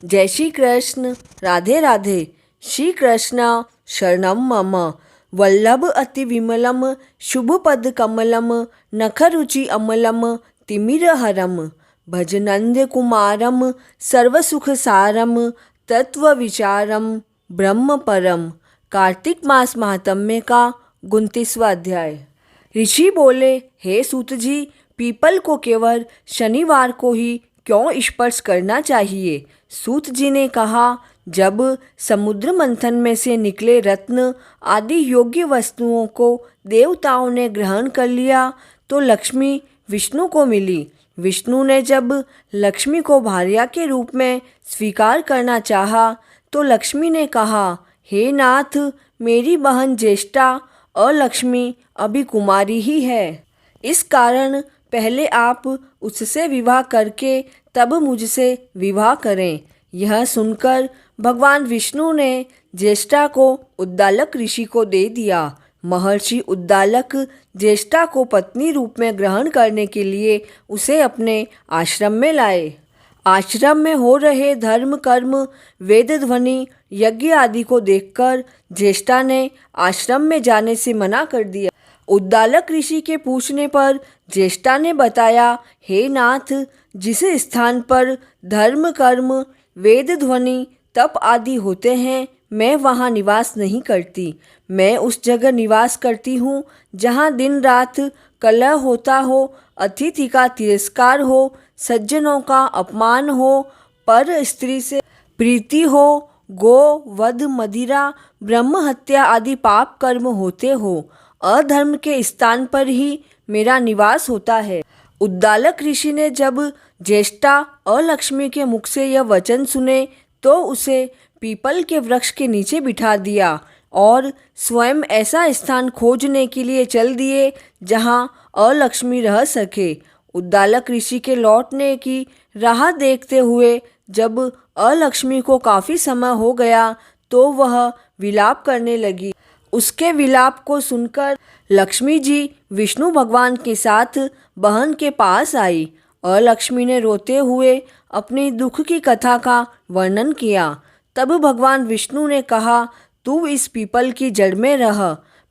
जय श्री कृष्ण। राधे राधे। श्री कृष्ण शरणम मम। वल्लभ अति विमलम शुभपद कमलम नखरुचि अमलम तिमिरहरम भजनंद कुमारम सर्वसुख सारम तत्व विचारम ब्रह्म परम। कार्तिक मास महात्म्य का 29वां अध्याय। ऋषि बोले, हे सूत जी, पीपल को केवल शनिवार को ही क्यों स्पर्श करना चाहिए? सूत जी ने कहा, जब समुद्र मंथन में से निकले रत्न आदि योग्य वस्तुओं को देवताओं ने ग्रहण कर लिया तो लक्ष्मी विष्णु को मिली। विष्णु ने जब लक्ष्मी को भार्या के रूप में स्वीकार करना चाहा तो लक्ष्मी ने कहा, हे नाथ, मेरी बहन ज्येष्ठा और लक्ष्मी अभी कुमारी ही है। इस कारण पहले आप उससे विवाह करके तब मुझसे विवाह करें। यह सुनकर भगवान विष्णु ने ज्येष्ठा को उद्दालक ऋषि को दे दिया। महर्षि उद्दालक ज्येष्ठा को पत्नी रूप में ग्रहण करने के लिए उसे अपने आश्रम में लाए। आश्रम में हो रहे धर्म कर्म वेद ध्वनि यज्ञ आदि को देखकर ज्येष्ठा ने आश्रम में जाने से मना कर दिया। उद्दालक ऋषि के पूछने पर ज्येष्ठा ने बताया, हे नाथ, जिस स्थान पर धर्म कर्म वेद ध्वनि तप आदि होते हैं, मैं वहाँ निवास नहीं करती। मैं उस जगह निवास करती हूँ जहाँ दिन रात कलह होता हो, अतिथि का तिरस्कार हो, सज्जनों का अपमान हो, पर स्त्री से प्रीति हो, गो वध मदिरा ब्रह्म हत्या आदि पाप कर्म होते हो। अधर्म के स्थान पर ही मेरा निवास होता है। उद्दालक ऋषि ने जब ज्येष्ठा और लक्ष्मी के मुख से यह वचन सुने तो उसे पीपल के वृक्ष के नीचे बिठा दिया और स्वयं ऐसा स्थान खोजने के लिए चल दिए जहाँ अलक्ष्मी रह सके। उद्दालक ऋषि के लौटने की राह देखते हुए जब अलक्ष्मी को काफ़ी समय हो गया तो वह विलाप करने लगी। उसके विलाप को सुनकर लक्ष्मी जी विष्णु भगवान के साथ बहन के पास आई और लक्ष्मी ने रोते हुए अपने दुख की कथा का वर्णन किया। तब भगवान विष्णु ने कहा, तू इस पीपल की जड़ में रह।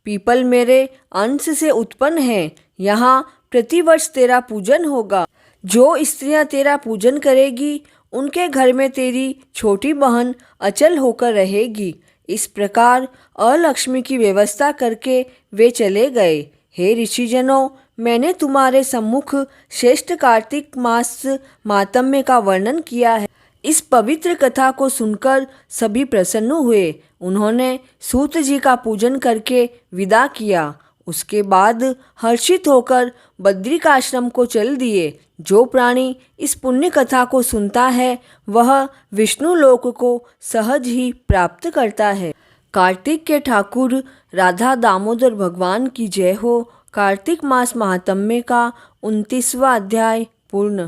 पीपल मेरे अंश से उत्पन्न है। यहाँ प्रतिवर्ष तेरा पूजन होगा। जो स्त्रियाँ तेरा पूजन करेगी उनके घर में तेरी छोटी बहन अचल होकर रहेगी। इस प्रकार अलक्ष्मी की व्यवस्था करके वे चले गए। हे ऋषिजनों, मैंने तुम्हारे सम्मुख श्रेष्ठ कार्तिक मास मातम्य का वर्णन किया है। इस पवित्र कथा को सुनकर सभी प्रसन्न हुए। उन्होंने सूत जी का पूजन करके विदा किया। उसके बाद हर्षित होकर बद्रिकाश्रम को चल दिए। जो प्राणी इस पुण्य कथा को सुनता है वह विष्णु लोक को सहज ही प्राप्त करता है। कार्तिक के ठाकुर राधा दामोदर भगवान की जय हो। कार्तिक मास महात्म्य का 29वां अध्याय पूर्ण।